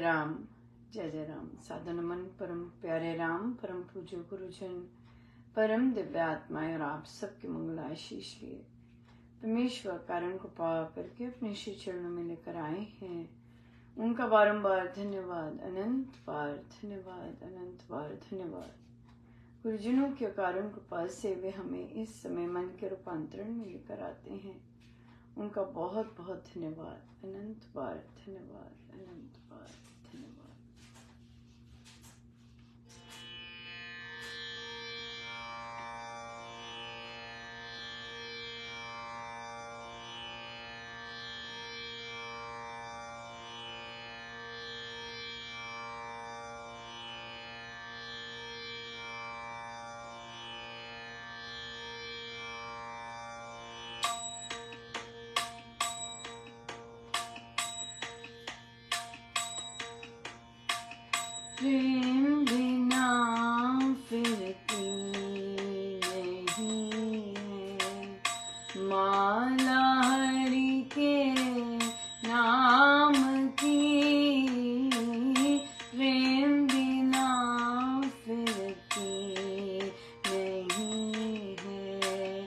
राम जय जय राम। साधन मन परम प्यारे राम, परम पूज्य गुरुजन, परम दिव्य आत्माएं और आप सबके मंगल आशीष लिए परमेश्वर कारण को पा करके अपने श्री चरणों में लेकर आए हैं। उनका बारंबार धन्यवाद, अनंत बार धन्यवाद, अनंत बार धन्यवाद। गुरुजनों के कारण कृपा से वे हमें इस समय मन के रूपांतरण में लेकर आते हैं। उनका बहुत बहुत धन्यवाद, अनंत बार धन्यवाद, अनंत बार धन्यवाद। प्रेम बिना फिरती नहीं है माला हरि के नाम की, प्रेम बिना फिरती नहीं है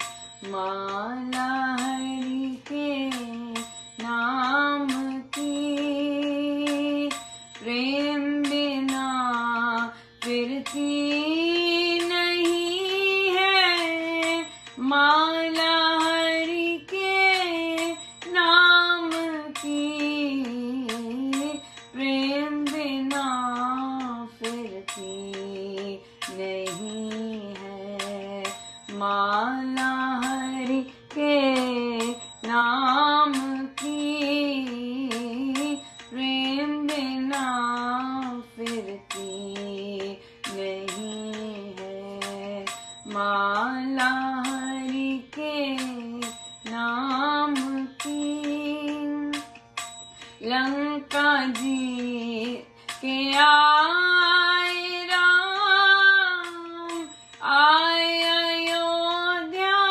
माला हरि के नाम की, प्रेम फिरती नहीं है माला हरि के नाम की, प्रेम बिना फिरती नहीं है माला हरि के नाम की, प्रेम बिना फिरती नहीं है माला हरि के नाम की। लंका जी के आए राम, आए अयोध्या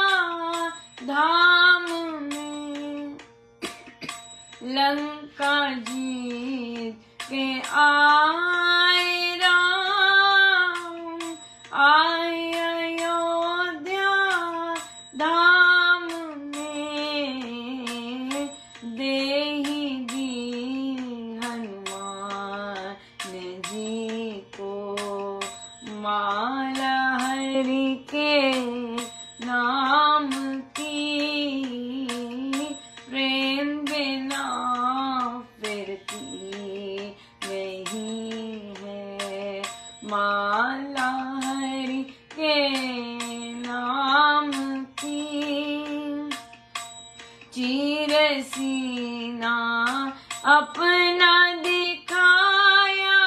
धाम में, लंका जी के आए राम, आए अयोध्या धाम में, देहि दी हनुमान जी को माला हरि के नाम की, प्रेम बिना फिरती नहीं है माला हरि के नाम की। चीर सीना अपना दिखाया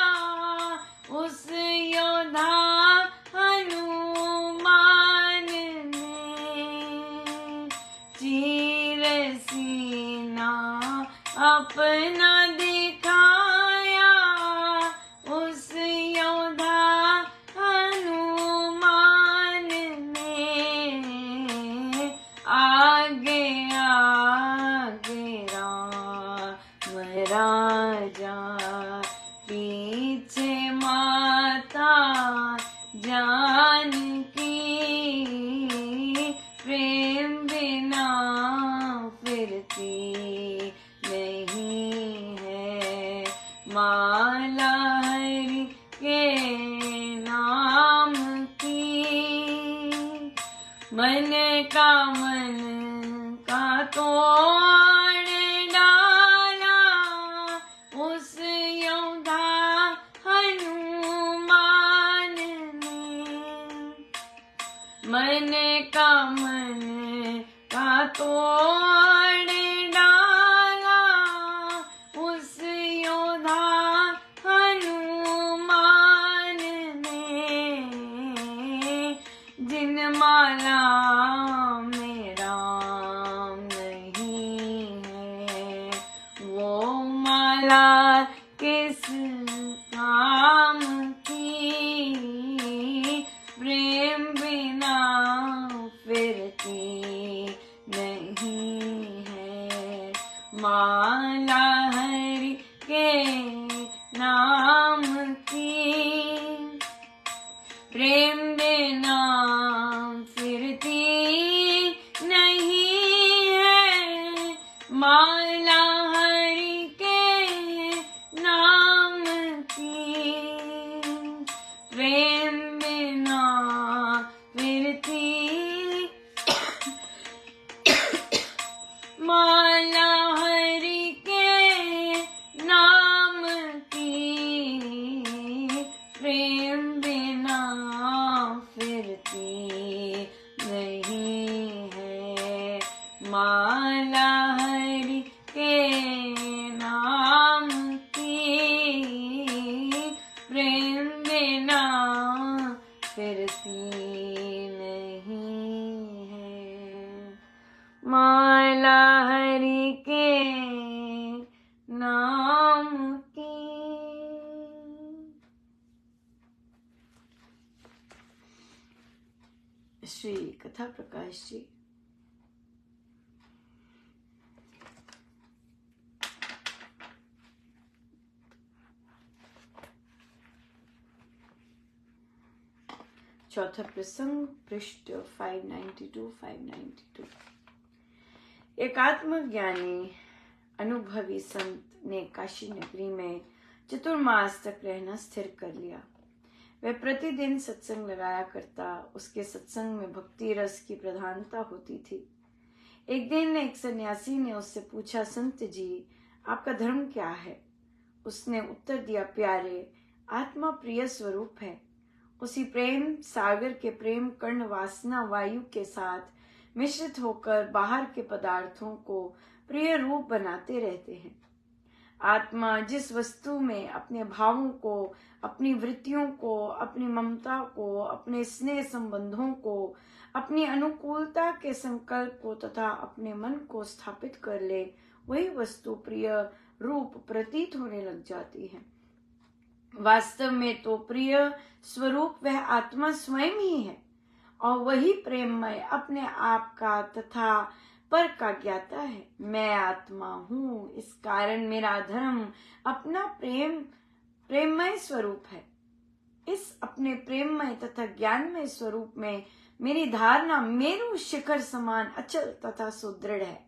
उस योद्धा हनुमान ने, चीर सीना अपना दिखाया उस योद्धा हनुमान ने, आगे आगे राम राजा, पीछे माता जानकी, प्रेम बिना फिरती नहीं है माला हरि के नाम की। मन का तोड़ डाला उस योद्धा हनुमान ने, मन का तोड़ डाला उस योद्धा हनुमान ने, जिन माला में राम नहीं है वो माला किस काम की, प्रेम बिना फिरती नहीं है माला हरि के नाम की, प्रेम बिना फिरती नहीं है माला हरि के नाम की, प्रेम बिना फिरती माला हरि के नाम की, प्रेम बिना फिरती नहीं है माला हरि के नाम की, प्रेम बिना फिरती नहीं है माला हरि के नाम की। श्री कथा प्रकाश जी। चौथा प्रसंग, पृष्ठ 592-592। एक आत्मज्ञानी अनुभवी संत ने काशी नगरी में चतुर्मास तक रहना स्थिर कर लिया। वह प्रतिदिन सत्संग लगाया करता। उसके सत्संग में भक्ति रस की प्रधानता होती थी। एक दिन एक सन्यासी ने उससे पूछा, संत जी, आपका धर्म क्या है? उसने उत्तर दिया, प्यारे, आत्मा प्रिय स्वरूप है। उसी प्रेम सागर के प्रेम कर्ण वासना वायु के साथ मिश्रित होकर बाहर के पदार्थों को प्रिय रूप बनाते रहते हैं। आत्मा जिस वस्तु में अपने भावों को, अपनी वृत्तियों को, अपनी ममता को, अपने स्नेह संबंधों को, अपनी अनुकूलता के संकल्प को तथा अपने मन को स्थापित कर ले, वही वस्तु प्रिय रूप प्रतीत होने लग जाती है। वास्तव में तो प्रिय स्वरूप वह आत्मा स्वयं ही है और वही प्रेममय अपने आप का तथा पर का ज्ञाता है। मैं आत्मा हूँ, इस कारण मेरा धर्म अपना प्रेममय स्वरूप है। इस अपने प्रेममय तथा ज्ञानमय स्वरूप में मेरी धारणा मेरु शिखर समान अचल तथा सुदृढ़ है।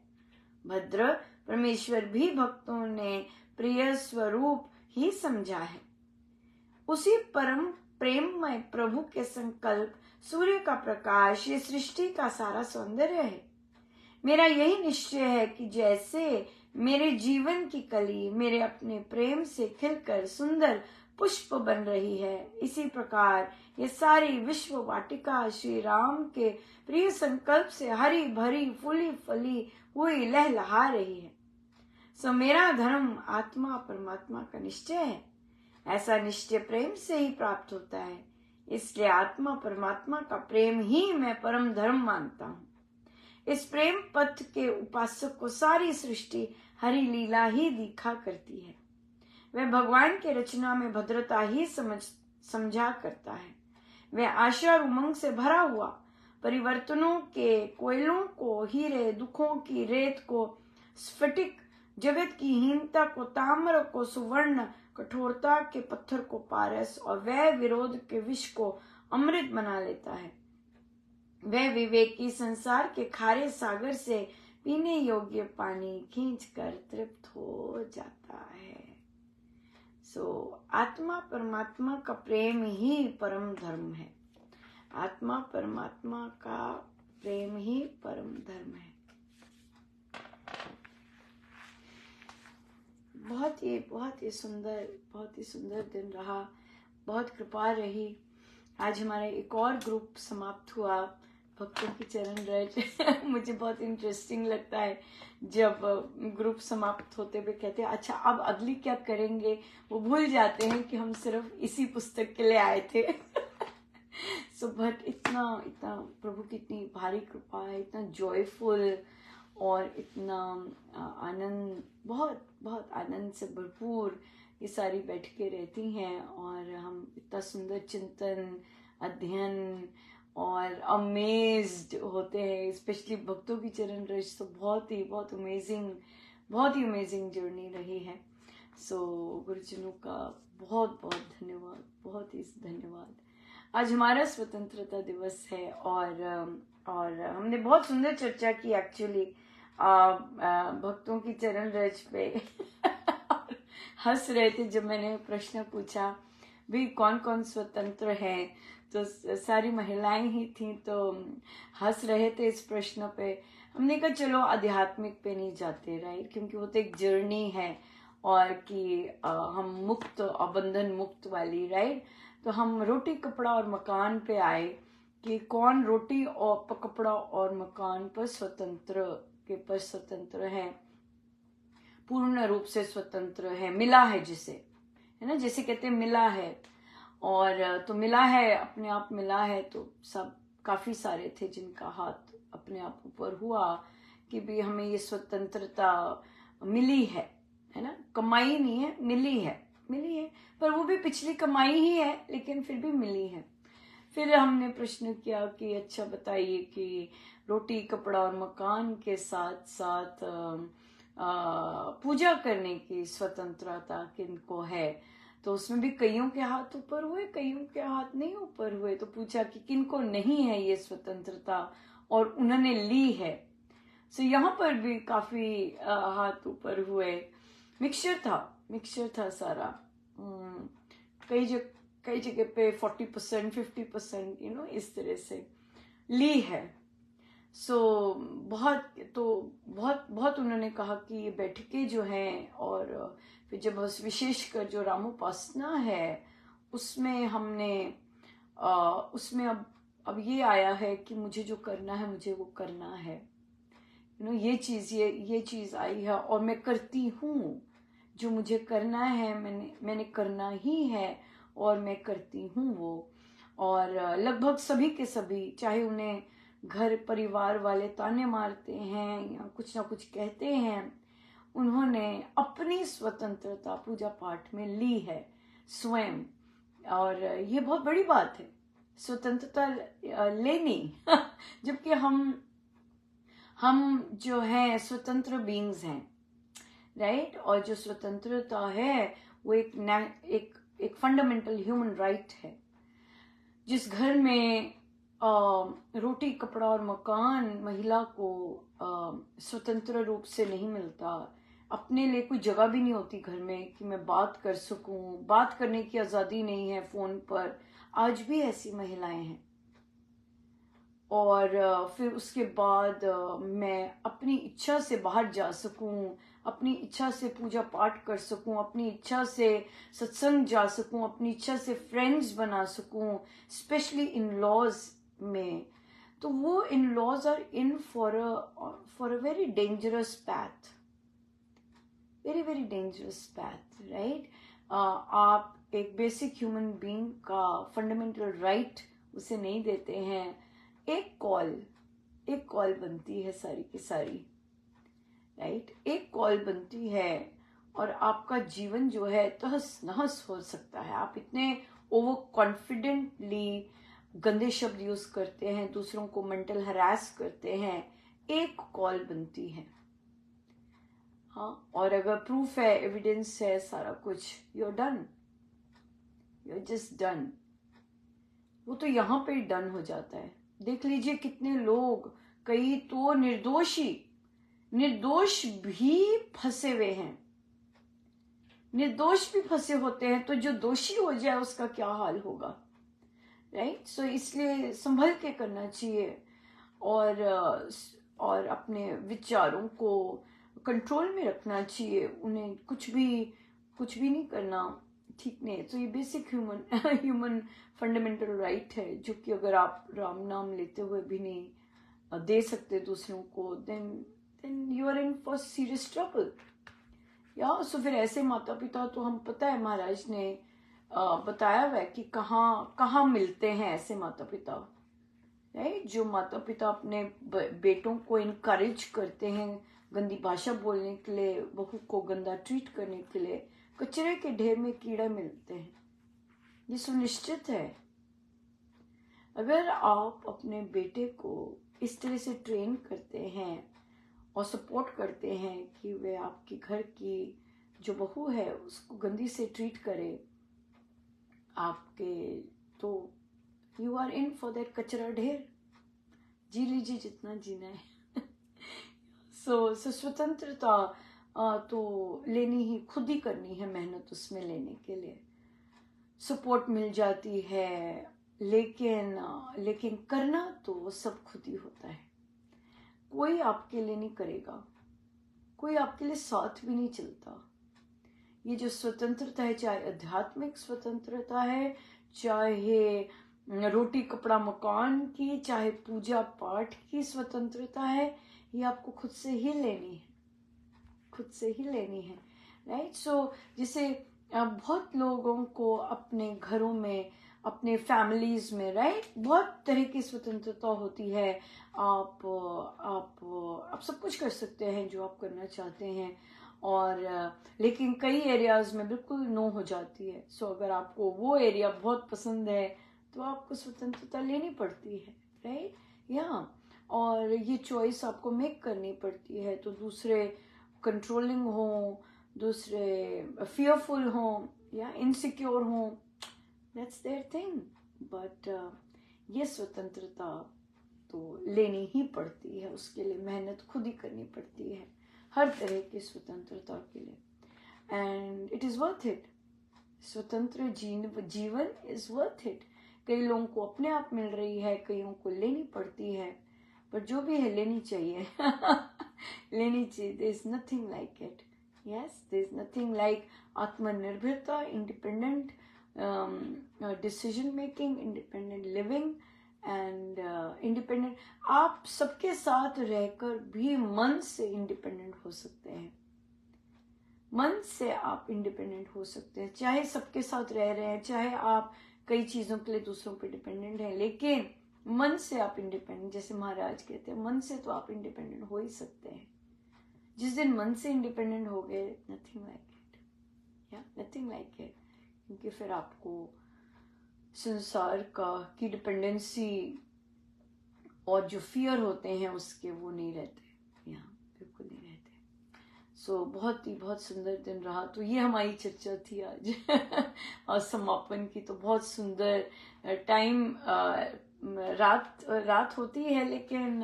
भद्र परमेश्वर भी भक्तों ने प्रिय स्वरूप ही समझा है। उसी परम प्रेममय प्रभु के संकल्प, सूर्य का प्रकाश, ये सृष्टि का सारा सौंदर्य है। मेरा यही निश्चय है कि जैसे मेरे जीवन की कली मेरे अपने प्रेम से खिलकर सुंदर पुष्प बन रही है, इसी प्रकार ये सारी विश्व वाटिका श्री राम के प्रिय संकल्प से हरी भरी फूली फली हुई लहलहा रही है। सो मेरा धर्म आत्मा परमात्मा का निश्चय है। ऐसा निश्चय प्रेम से ही प्राप्त होता है। इसलिए आत्मा परमात्मा का प्रेम ही मैं परम धर्म मानता हूँ। इस प्रेम पथ के उपासक को सारी सृष्टि हरि लीला ही दिखा करती है। वह भगवान के रचना में भद्रता ही समझा करता है। वह आशा और उमंग से भरा हुआ परिवर्तनों के कोयलों को हीरे, दुखों की रेत को स्फटिक, जगत की हीनता को ताम्र को सुवर्ण, कठोरता के पत्थर को पारस और वह विरोध के विष को अमृत बना लेता है। वह विवेकी संसार के खारे सागर से पीने योग्य पानी खींचकर तृप्त हो जाता है। आत्मा परमात्मा का प्रेम ही परम धर्म है। आत्मा परमात्मा का प्रेम ही परम धर्म है। बहुत ही सुंदर दिन रहा, बहुत कृपा रही। आज हमारा एक और ग्रुप समाप्त हुआ, भक्तों की चरण रज। मुझे बहुत इंटरेस्टिंग लगता है जब ग्रुप समाप्त होते हुए कहते हैं अच्छा अब अगली क्या करेंगे, वो भूल जाते हैं कि हम सिर्फ इसी पुस्तक के लिए आए थे। बट इतना प्रभु की इतनी भारी कृपा है, इतना जॉयफुल और इतना आनंद, बहुत आनंद से भरपूर ये सारी बैठकें रहती हैं और हम इतना सुंदर चिंतन, अध्ययन और अमेज्ड होते हैं। स्पेशली भक्तों की चरण रज तो बहुत ही अमेजिंग जर्नी रही है। सो गुरुजनों का बहुत बहुत धन्यवाद, बहुत ही धन्यवाद। आज हमारा स्वतंत्रता दिवस है और हमने बहुत सुंदर चर्चा की एक्चुअली भक्तों की चरण रज पे हंस रहे थे जब मैंने प्रश्न पूछा भी कौन कौन स्वतंत्र है, तो सारी महिलाएं ही थी, तो हंस रहे थे इस प्रश्न पे। हमने कहा चलो आध्यात्मिक पे नहीं जाते, राइट, क्योंकि वो तो एक जर्नी है और कि हम मुक्त और बंधन मुक्त वाली, राइट। तो हम रोटी कपड़ा और मकान पे आए कि कौन रोटी और कपड़ा और मकान पर स्वतंत्र है, पूर्ण रूप से स्वतंत्र है, मिला है जिसे, है ना, जैसे कहते हैं मिला है। और तो मिला है, अपने आप मिला है, तो सब काफी सारे थे जिनका हाथ अपने आप ऊपर हुआ कि भी हमें ये स्वतंत्रता मिली है ना, कमाई नहीं है, मिली है पर वो भी पिछली कमाई ही है, लेकिन फिर भी मिली है। फिर हमने प्रश्न किया कि अच्छा बताइए कि रोटी कपड़ा और मकान के साथ साथ पूजा करने की स्वतंत्रता किनको है, तो उसमें भी कईयों के हाथ ऊपर हुए, कईयों के हाथ नहीं ऊपर हुए। तो पूछा कि किनको नहीं है ये स्वतंत्रता और उन्होंने ली है। सो यहाँ पर भी काफी हाथ ऊपर हुए। मिक्सचर था सारा। कई जगह पे 40% 50% इस तरह से ली है। सो बहुत उन्होंने कहा कि ये बैठकें जो हैं, और फिर जब विशेषकर जो रामोपासना है उसमें हमने उसमें अब ये आया है कि मुझे जो करना है मुझे वो करना है, ये चीज आई है और मैं करती हूँ। जो मुझे करना है मैंने करना ही है और मैं करती हूँ वो। और लगभग सभी के सभी, चाहे उन्हें घर परिवार वाले ताने मारते हैं या कुछ ना कुछ कहते हैं, उन्होंने अपनी स्वतंत्रता पूजा पाठ में ली है स्वयं। और ये बहुत बड़ी बात है, स्वतंत्रता लेनी जबकि हम जो हैं स्वतंत्र बीइंग्स हैं, राइट। और जो स्वतंत्रता है वो एक फंडामेंटल ह्यूमन राइट है। जिस घर में रोटी कपड़ा और मकान महिला को स्वतंत्र रूप से नहीं मिलता, अपने लिए कोई जगह भी नहीं होती घर में कि मैं बात कर सकूं, बात करने की आजादी नहीं है फोन पर, आज भी ऐसी महिलाएं हैं। और फिर उसके बाद मैं अपनी इच्छा से बाहर जा सकूं, अपनी इच्छा से पूजा पाठ कर सकूं, अपनी इच्छा से सत्संग जा सकूं, अपनी इच्छा से फ्रेंड्स बना सकूं, स्पेशली इन लॉज में। तो वो इन laws are in for a very dangerous path, very very dangerous path, right. आप एक बेसिक ह्यूमन बीइंग का फंडामेंटल राइट उसे नहीं देते हैं। एक कॉल बनती है सारी की सारी, राइट। एक कॉल बनती है और आपका जीवन जो है तहस नहस हो सकता है। आप इतने ओवर कॉन्फिडेंटली गंदे शब्द यूज करते हैं, दूसरों को मेंटल हरास करते हैं, एक कॉल बनती है। हाँ, और अगर प्रूफ है, एविडेंस है, सारा कुछ, you are done, you are just done. वो तो यहाँ पे डन हो जाता है। देख लीजिए कितने लोग, कई तो निर्दोष भी फंसे हुए हैं, निर्दोष भी फंसे होते हैं, तो जो दोषी हो जाए उसका क्या हाल होगा, राइट। सो इसलिए संभल के करना चाहिए और अपने विचारों को कंट्रोल में रखना चाहिए, उन्हें कुछ भी नहीं करना, ठीक नहीं। तो ये बेसिक ह्यूमन फंडामेंटल राइट है, जो कि अगर आप राम नाम लेते हुए भी नहीं दे सकते दूसरों को, then you are in for serious trouble. या सो फिर ऐसे माता पिता तो हम, पता है महाराज ने बताया हुआ है कि कहाँ मिलते हैं ऐसे माता पिता, राइट। जो माता पिता अपने बेटों को इनकरेज करते हैं गंदी भाषा बोलने के लिए, बहू को गंदा ट्रीट करने के लिए, कचरे के ढेर में कीड़ा मिलते हैं, ये सुनिश्चित है। अगर आप अपने बेटे को इस तरह से ट्रेन करते हैं और सपोर्ट करते हैं कि वे आपके घर की जो बहू है उसको गंदी से ट्रीट करे आपके, तो you are in for that कचरा ढेर, जी लीजिए जितना जीना है। सो स्वतंत्रता तो लेनी ही, खुद ही करनी है मेहनत उसमें लेने के लिए। सपोर्ट मिल जाती है, लेकिन करना तो सब खुद ही होता है। कोई आपके लिए नहीं करेगा, कोई आपके लिए साथ भी नहीं चलता। ये जो स्वतंत्रता है, चाहे आध्यात्मिक स्वतंत्रता है, चाहे रोटी कपड़ा मकान की, चाहे पूजा पाठ की स्वतंत्रता है, ये आपको खुद से ही लेनी है, खुद से ही लेनी है। राइट? सो जैसे बहुत लोगों को अपने घरों में, अपने फैमिलीज में, राइट, बहुत तरह की स्वतंत्रता होती है। आप सब कुछ कर सकते हैं जो आप करना चाहते हैं, और लेकिन कई एरियाज में बिल्कुल नो हो जाती है। सो अगर आपको वो एरिया बहुत पसंद है तो आपको स्वतंत्रता लेनी पड़ती है, राइट? या और ये चॉइस आपको मेक करनी पड़ती है। तो दूसरे कंट्रोलिंग हो, दूसरे फियरफुल हो या इनसिक्योर हो, दैट्स देयर थिंग। बट ये स्वतंत्रता तो लेनी ही पड़ती है, उसके लिए मेहनत खुद ही करनी पड़ती है, हर तरह की स्वतंत्रता के लिए। And it is worth it. स्वतंत्र जीवन इज वर्थ इट। कई लोगों को अपने आप मिल रही है, कईयों को लेनी पड़ती है, पर जो भी है लेनी चाहिए। लेनी चाहिए। There is nothing like it. Yes, there is nothing like आत्मनिर्भरता, independent decision making, independent living and independent. आप सबके साथ रहकर भी मन से इंडिपेंडेंट हो सकते हैं। मन से आप इंडिपेंडेंट हो सकते हैं, चाहे सबके साथ रह रहे हैं, चाहे आप कई चीजों के लिए दूसरों पर डिपेंडेंट हैं, लेकिन मन से आप इंडिपेंडेंट, जैसे महाराज कहते हैं, मन से तो आप इंडिपेंडेंट हो ही सकते हैं। जिस दिन मन से इंडिपेंडेंट हो गए, नथिंग लाइक इट, या नथिंग लाइक इट। क्योंकि फिर आपको संसार की डिपेंडेंसी और जो फियर होते हैं उसके, वो नहीं रहते, यहाँ बिल्कुल नहीं रहते। सो बहुत बहुत सुंदर दिन रहा। तो ये हमारी चर्चा थी आज और समापन की। तो बहुत सुंदर टाइम, रात होती है, लेकिन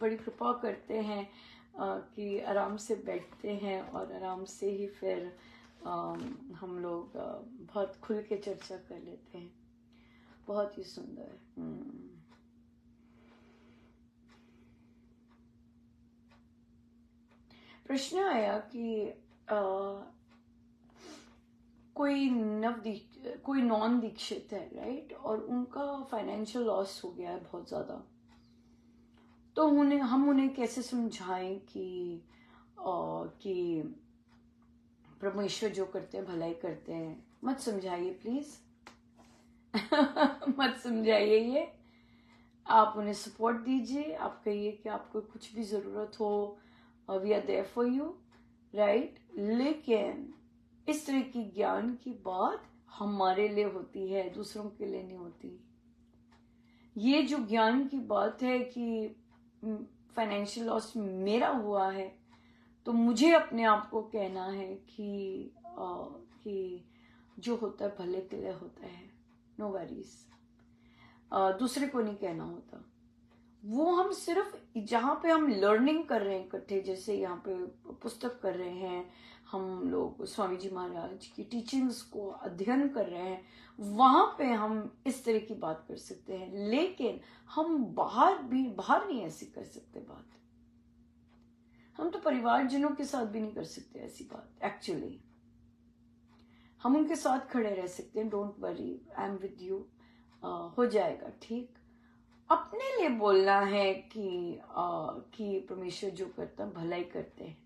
बड़ी कृपा करते हैं कि आराम से बैठते हैं और आराम से ही फिर हम लोग बहुत खुल के चर्चा कर लेते हैं। बहुत ही सुंदर। प्रश्न आया कि कोई नॉन दीक्षित है, राइट, और उनका फाइनेंशियल लॉस हो गया है बहुत ज्यादा, तो हम उन्हें कैसे समझाएं कि परमेश्वर जो करते हैं भलाई करते हैं। मत समझाइए प्लीज। मत समझाइए ये। आप उन्हें सपोर्ट दीजिए। आप कहिए कि आपको कुछ भी जरूरत हो, we are there for you, right. लेकिन इस तरह की ज्ञान की बात हमारे लिए होती है, दूसरों के लिए नहीं होती। ये जो ज्ञान की बात है कि फाइनेंशियल लॉस मेरा हुआ है, तो मुझे अपने आप को कहना है कि जो होता है भले के लिए होता है, नो वरीज। दूसरे को नहीं कहना होता। वो हम सिर्फ जहाँ पे हम लर्निंग कर रहे हैं इकट्ठे, जैसे यहाँ पे पुस्तक कर रहे हैं हम लोग, स्वामी जी महाराज की टीचिंग्स को अध्ययन कर रहे हैं, वहां पे हम इस तरह की बात कर सकते हैं। लेकिन हम बाहर नहीं ऐसी कर सकते बात। हम तो परिवारजनों के साथ भी नहीं कर सकते ऐसी बात। एक्चुअली हम उनके साथ खड़े रह सकते हैं, don't worry, I am with you, हो जाएगा ठीक। अपने लिए बोलना है कि परमेश्वर जो करता है भलाई करते हैं,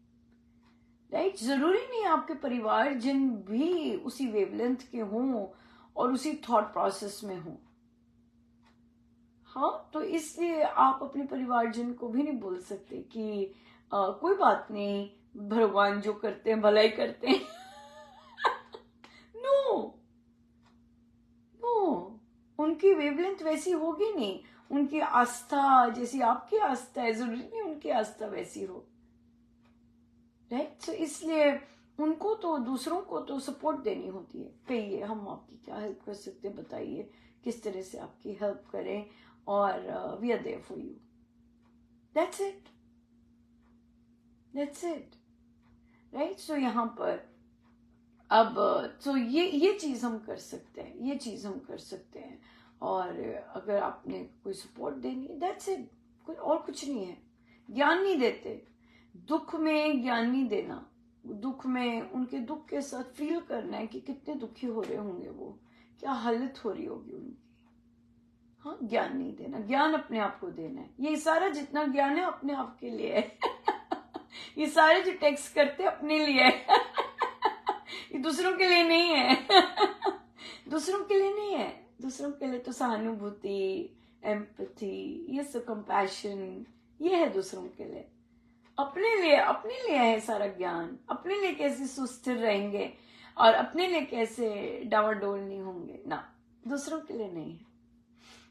राइट। जरूरी नहीं आपके परिवारजन भी उसी वेवलेंथ के हों और उसी थॉट प्रोसेस में हों। हाँ, तो इसलिए आप अपने परिवारजन को भी नहीं बोल सकते कि कोई बात नहीं, भगवान जो करते हैं भलाई करते हैं। नो, उनकी वेवलेंथ वैसी होगी नहीं। उनकी आस्था जैसी आपकी आस्था है, जरूरी नहीं उनकी आस्था वैसी हो, राइट। सो इसलिए उनको तो दूसरों को तो सपोर्ट देनी होती है, कहिए हम आपकी क्या हेल्प कर सकते हैं, बताइए किस तरह से आपकी हेल्प करें, और we are there for you. That's it, that's it, right. So यहाँ पर अब तो ये चीज हम कर सकते हैं, ये चीज हम कर सकते हैं। और अगर आपने कोई सपोर्ट देनी है, दैट्स इट, कोई और कुछ नहीं है। ज्ञान नहीं देते, दुख में ज्ञान नहीं देना, दुख में उनके दुख के साथ फील करना है कि कितने दुखी हो रहे होंगे वो, क्या हालत हो रही होगी उनकी। हाँ, ज्ञान नहीं देना, ज्ञान अपने आप को देना है। ये सारा जितना ज्ञान है अपने आप के लिए है ये सारे जो टेक्स्ट करते अपने लिए है ये दूसरों के लिए नहीं है दूसरों के लिए नहीं है। दूसरों के लिए तो सहानुभूति, एम्पैथी, ये सब कंपैशन, ये है दूसरों के लिए। अपने लिए है सारा ज्ञान। अपने लिए कैसे सुस्थिर रहेंगे और अपने लिए कैसे डावाडोल नहीं होंगे ना, दूसरों के लिए नहीं है।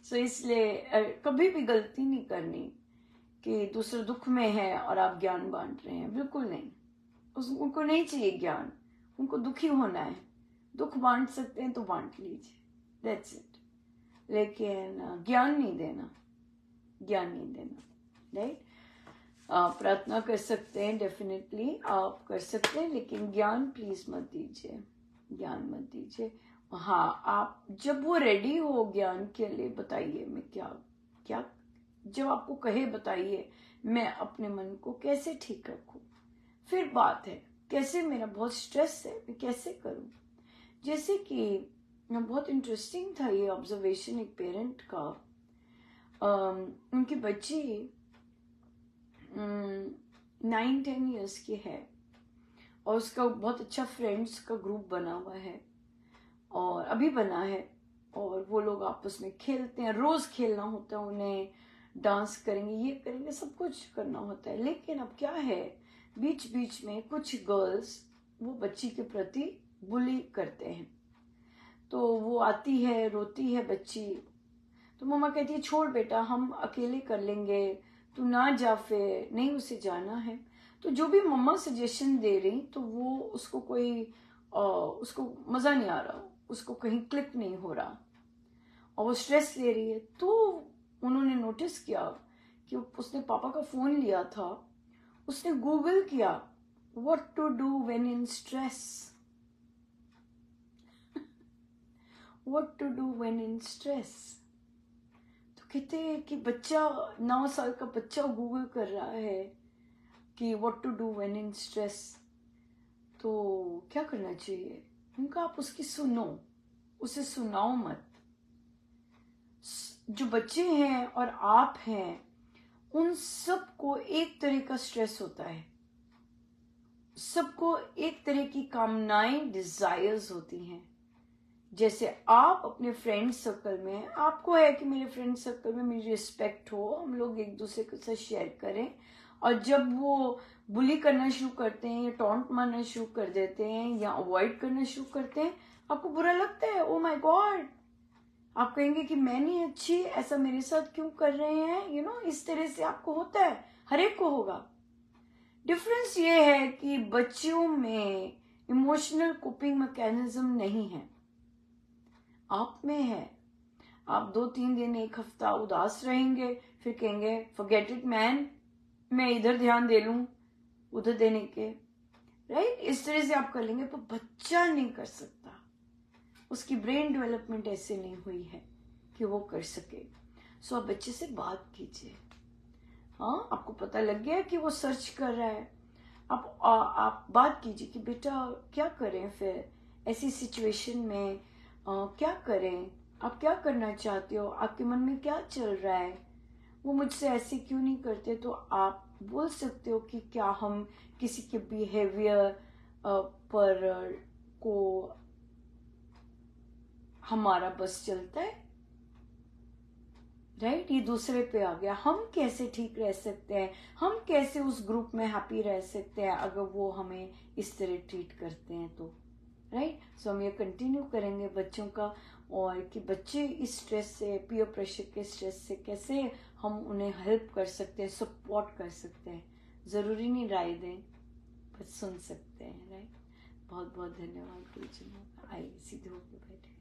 सो इसलिए कभी भी गलती नहीं करनी कि दूसरा दुख में है और आप ज्ञान बांट रहे हैं, बिल्कुल नहीं। उनको नहीं चाहिए ज्ञान, उनको दुखी होना है। दुख बांट सकते हैं तो बांट लीजिए, दैट्स इट। लेकिन ज्ञान नहीं देना, ज्ञान नहीं देना, राइट। प्रार्थना कर सकते हैं, डेफिनेटली आप कर सकते हैं, लेकिन ज्ञान प्लीज मत दीजिए, ज्ञान मत दीजिए। हाँ, आप जब वो रेडी हो ज्ञान के लिए, बताइए मैं क्या क्या, जब आपको कहे बताइए मैं अपने मन को कैसे ठीक रखूं, फिर बात है कैसे, मेरा बहुत स्ट्रेस है, मैं कैसे करूं। जैसे कि बहुत इंटरेस्टिंग था ये ऑब्जर्वेशन एक पेरेंट का। उनकी बच्ची 9-10 ईयर्स की है और उसका बहुत अच्छा फ्रेंड्स का ग्रुप बना हुआ है और अभी बना है, और वो लोग आपस में खेलते हैं, रोज खेलना होता है उन्हें, डांस करेंगे, ये करेंगे, सब कुछ करना होता है। लेकिन अब क्या है, बीच बीच में कुछ गर्ल्स वो बच्ची के प्रति बुली करते हैं। तो वो आती है, रोती है बच्ची, तो मम्मा कहती है छोड़ बेटा, हम अकेले कर लेंगे, तू ना जा, फिर नहीं उसे जाना है। तो जो भी मम्मा सजेशन दे रही, तो वो उसको कोई उसको मजा नहीं आ रहा, उसको कहीं क्लिक नहीं हो रहा और वो स्ट्रेस ले रही है। तो उन्होंने नोटिस किया कि उसने पापा का फोन लिया था, उसने गूगल किया what to do when in stress, what to do when in stress. तो कहते हैं कि बच्चा, 9 साल का बच्चा गूगल कर रहा है कि what to do when in stress, तो क्या करना चाहिए उनका, आप उसकी सुनो, उसे सुनाओ मत। जो बच्चे हैं और आप हैं, उन सबको एक तरह का स्ट्रेस होता है, सबको एक तरह की कामनाएं, डिजायर्स होती हैं। जैसे आप अपने फ्रेंड सर्कल में, आपको है कि मेरे फ्रेंड सर्कल में मेरी रिस्पेक्ट हो, हम लोग एक दूसरे के साथ शेयर करें, और जब वो बुली करना शुरू करते हैं या टॉन्ट मारना शुरू कर देते हैं या अवॉइड करना शुरू करते हैं, आपको बुरा लगता है, ओ माय गॉड, आप कहेंगे कि मैं नहीं अच्छी, ऐसा मेरे साथ क्यों कर रहे हैं, यू नो, इस तरह से आपको होता है, हर एक को होगा। डिफरेंस ये है कि बच्चों में इमोशनल कोपिंग मैकेनिज्म नहीं है, आप में है। आप 2-3 दिन, एक हफ्ता उदास रहेंगे, फिर कहेंगे फॉरगेट इट मैन, मैं इधर ध्यान दे लूं उधर देने के, राइट, इस तरह से आप कर लेंगे। पर बच्चा नहीं कर सकता, उसकी ब्रेन डेवलपमेंट ऐसे नहीं हुई है कि वो कर सके। सो आप बच्चे से बात कीजिए। हाँ, आपको पता लग गया कि वो सर्च कर रहा है, आप बात कीजिए कि बेटा क्या करें, फिर ऐसी सिचुएशन में क्या करें, आप क्या करना चाहते हो, आपके मन में क्या चल रहा है, वो मुझसे ऐसे क्यों नहीं करते। तो आप बोल सकते हो कि क्या हम किसी के बिहेवियर पर को हमारा बस चलता है, राइट, ये दूसरे पे आ गया, हम कैसे ठीक रह सकते हैं, हम कैसे उस ग्रुप में हैप्पी रह सकते हैं अगर वो हमें इस तरह ट्रीट करते हैं, तो राइट। सो हम ये कंटिन्यू करेंगे बच्चों का, और कि बच्चे इस स्ट्रेस से, पीयर प्रेशर के स्ट्रेस से कैसे हम उन्हें हेल्प कर सकते हैं, सपोर्ट कर सकते हैं। जरूरी नहीं राय दें, बस सुन सकते हैं, राइट। बहुत बहुत धन्यवाद गुरुजनों का। आइए सीधे होकर बैठे।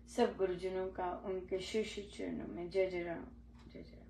सब गुरुजनों का उनके शिष्य चरणों में जय जय राम, जय जय राम।